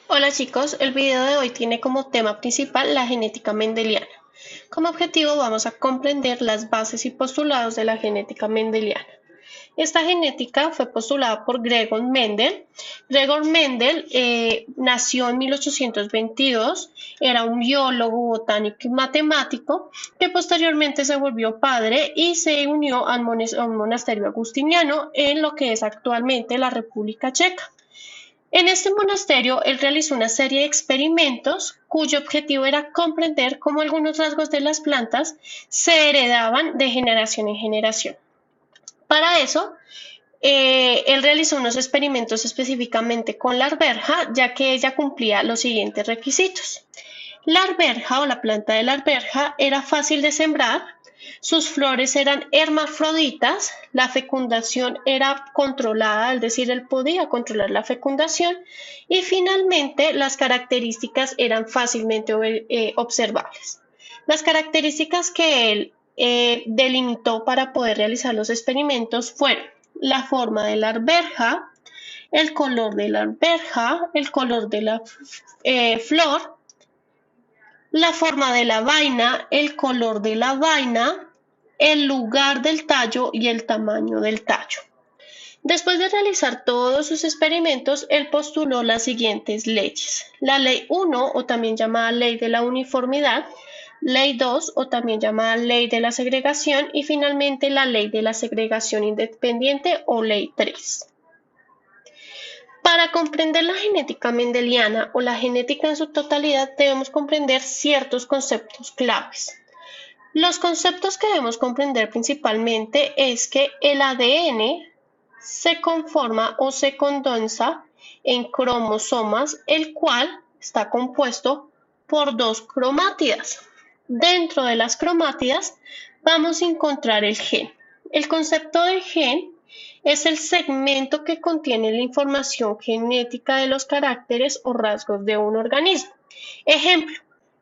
Hola chicos, el video de hoy tiene como tema principal la genética mendeliana. Como objetivo vamos a comprender las bases y postulados de la genética mendeliana. Esta genética fue postulada por Gregor Mendel. Gregor Mendel nació en 1822, era un biólogo, botánico y matemático que posteriormente se volvió padre y se unió a un monasterio agustiniano en lo que es actualmente la República Checa. En este monasterio, él realizó una serie de experimentos cuyo objetivo era comprender cómo algunos rasgos de las plantas se heredaban de generación en generación. Para eso, él realizó unos experimentos específicamente con la arberja, ya que ella cumplía los siguientes requisitos. La arberja o la planta de la arberja era fácil de sembrar, sus flores eran hermafroditas, la fecundación era controlada, es decir, él podía controlar la fecundación y finalmente las características eran fácilmente observables. Las características que él delimitó para poder realizar los experimentos fueron la forma de la arberja, el color de la arberja, el color de la flor, la forma de la vaina, el color de la vaina, el lugar del tallo y el tamaño del tallo. Después de realizar todos sus experimentos, él postuló las siguientes leyes. La ley 1, o también llamada ley de la uniformidad, ley 2, o también llamada ley de la segregación, y finalmente la ley de la segregación independiente, o ley 3. Para comprender la genética mendeliana o la genética en su totalidad debemos comprender ciertos conceptos claves. Los conceptos que debemos comprender principalmente es que el ADN se conforma o se condensa en cromosomas, el cual está compuesto por dos cromátidas. Dentro de las cromátidas vamos a encontrar el gen. El concepto de gen es el segmento que contiene la información genética de los caracteres o rasgos de un organismo. Ejemplo,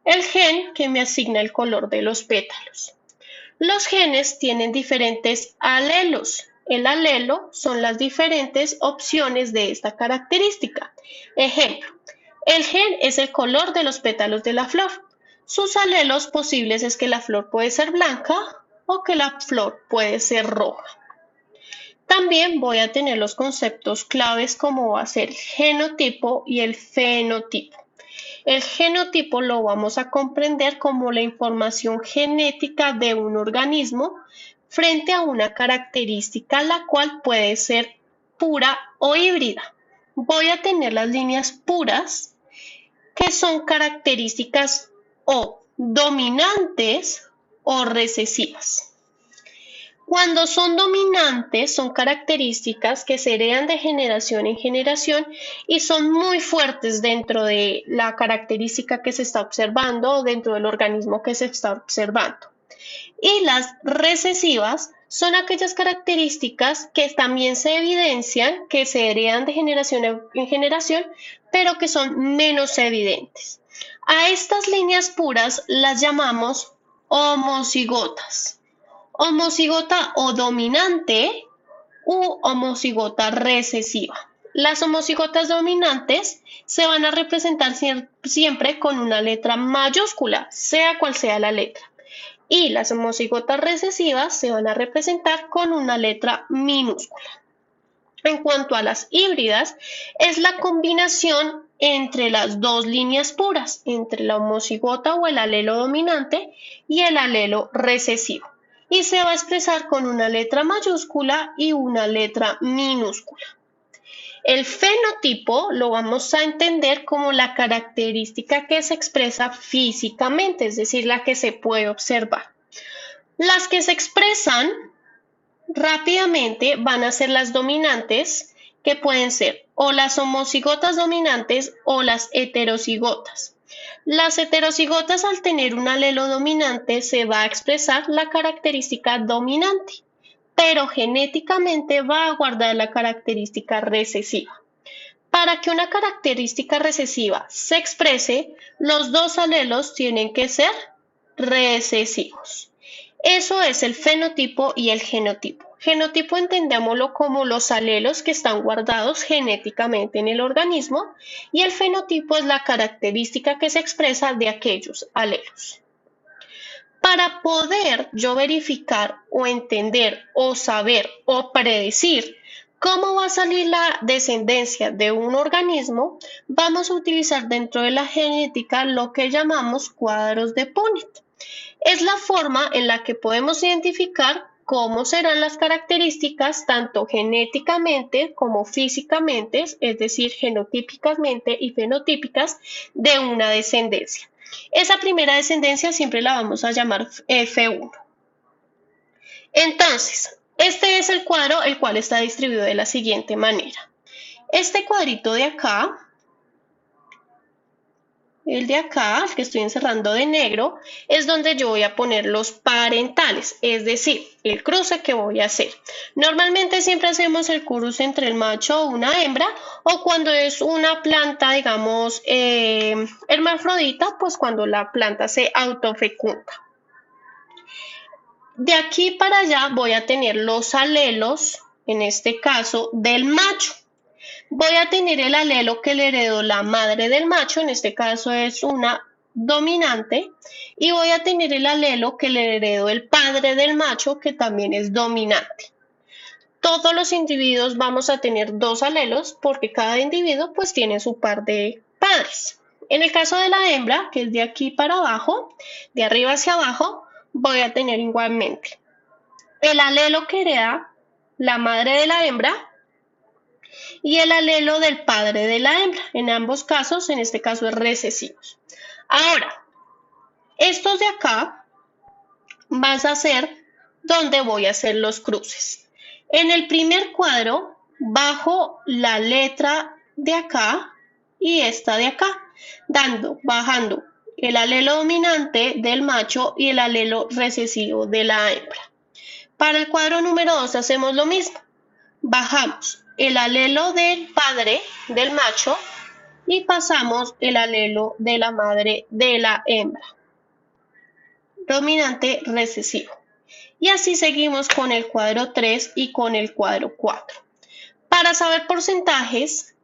el gen que me asigna el color de los pétalos. Los genes tienen diferentes alelos. El alelo son las diferentes opciones de esta característica. Ejemplo, el gen es el color de los pétalos de la flor. Sus alelos posibles es que la flor puede ser blanca o que la flor puede ser roja. También voy a tener los conceptos claves como va a ser el genotipo y el fenotipo. El genotipo lo vamos a comprender como la información genética de un organismo frente a una característica la cual puede ser pura o híbrida. Voy a tener las líneas puras que son características o dominantes o recesivas. Cuando son dominantes, son características que se heredan de generación en generación y son muy fuertes dentro de la característica que se está observando o dentro del organismo que se está observando. Y las recesivas son aquellas características que también se evidencian, que se heredan de generación en generación, pero que son menos evidentes. A estas líneas puras las llamamos homocigotas. Homocigota o dominante u homocigota recesiva. Las homocigotas dominantes se van a representar siempre con una letra mayúscula, sea cual sea la letra. Y las homocigotas recesivas se van a representar con una letra minúscula. En cuanto a las híbridas, es la combinación entre las dos líneas puras, entre la homocigota o el alelo dominante y el alelo recesivo. Y se va a expresar con una letra mayúscula y una letra minúscula. El fenotipo lo vamos a entender como la característica que se expresa físicamente, es decir, la que se puede observar. Las que se expresan rápidamente van a ser las dominantes, que pueden ser o las homocigotas dominantes o las heterocigotas. Las heterocigotas, al tener un alelo dominante, se va a expresar la característica dominante, pero genéticamente va a guardar la característica recesiva. Para que una característica recesiva se exprese, los dos alelos tienen que ser recesivos. Eso es el fenotipo y el genotipo. Genotipo entendémoslo como los alelos que están guardados genéticamente en el organismo y el fenotipo es la característica que se expresa de aquellos alelos. Para poder yo verificar o entender o saber o predecir cómo va a salir la descendencia de un organismo, vamos a utilizar dentro de la genética lo que llamamos cuadros de Punnett. Es la forma en la que podemos identificar cómo serán las características tanto genéticamente como físicamente, es decir, genotípicamente y fenotípicas de una descendencia. Esa primera descendencia siempre la vamos a llamar F1. Entonces, este es el cuadro, el cual está distribuido de la siguiente manera. Este cuadrito de acá, el de acá, el que estoy encerrando de negro, es donde yo voy a poner los parentales, es decir, el cruce que voy a hacer. Normalmente siempre hacemos el cruce entre el macho o una hembra, o cuando es una planta, digamos, hermafrodita, pues cuando la planta se autofecunda. De aquí para allá voy a tener los alelos, en este caso, del macho. Voy a tener el alelo que le heredó la madre del macho, en este caso es una dominante, y voy a tener el alelo que le heredó el padre del macho, que también es dominante. Todos los individuos vamos a tener dos alelos porque cada individuo pues tiene su par de padres. En el caso de la hembra, que es de aquí para abajo, de arriba hacia abajo, voy a tener igualmente el alelo que hereda la madre de la hembra y el alelo del padre de la hembra. En ambos casos, en este caso es recesivos. Ahora, estos de acá van a ser donde voy a hacer los cruces. En el primer cuadro, bajo la letra de acá y esta de acá, bajando el alelo dominante del macho y el alelo recesivo de la hembra. Para el cuadro número 2 hacemos lo mismo. Bajamos el alelo del padre del macho y pasamos el alelo de la madre de la hembra. Dominante recesivo. Y así seguimos con el cuadro 3 y con el cuadro 4. Para saber porcentajes,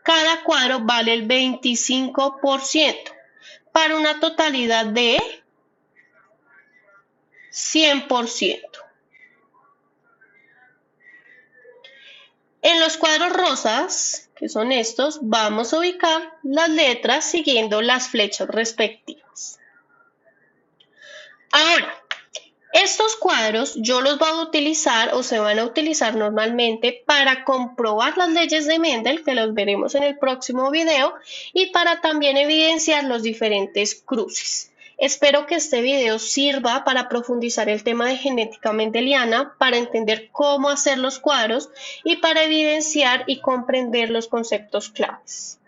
cada cuadro vale el 25% para una totalidad de 100%. En los cuadros rosas, que son estos, vamos a ubicar las letras siguiendo las flechas respectivas. Ahora, estos cuadros yo los voy a utilizar o se van a utilizar normalmente para comprobar las leyes de Mendel, que los veremos en el próximo video, y para también evidenciar los diferentes cruces. Espero que este video sirva para profundizar el tema de genética mendeliana, para entender cómo hacer los cuadros y para evidenciar y comprender los conceptos claves.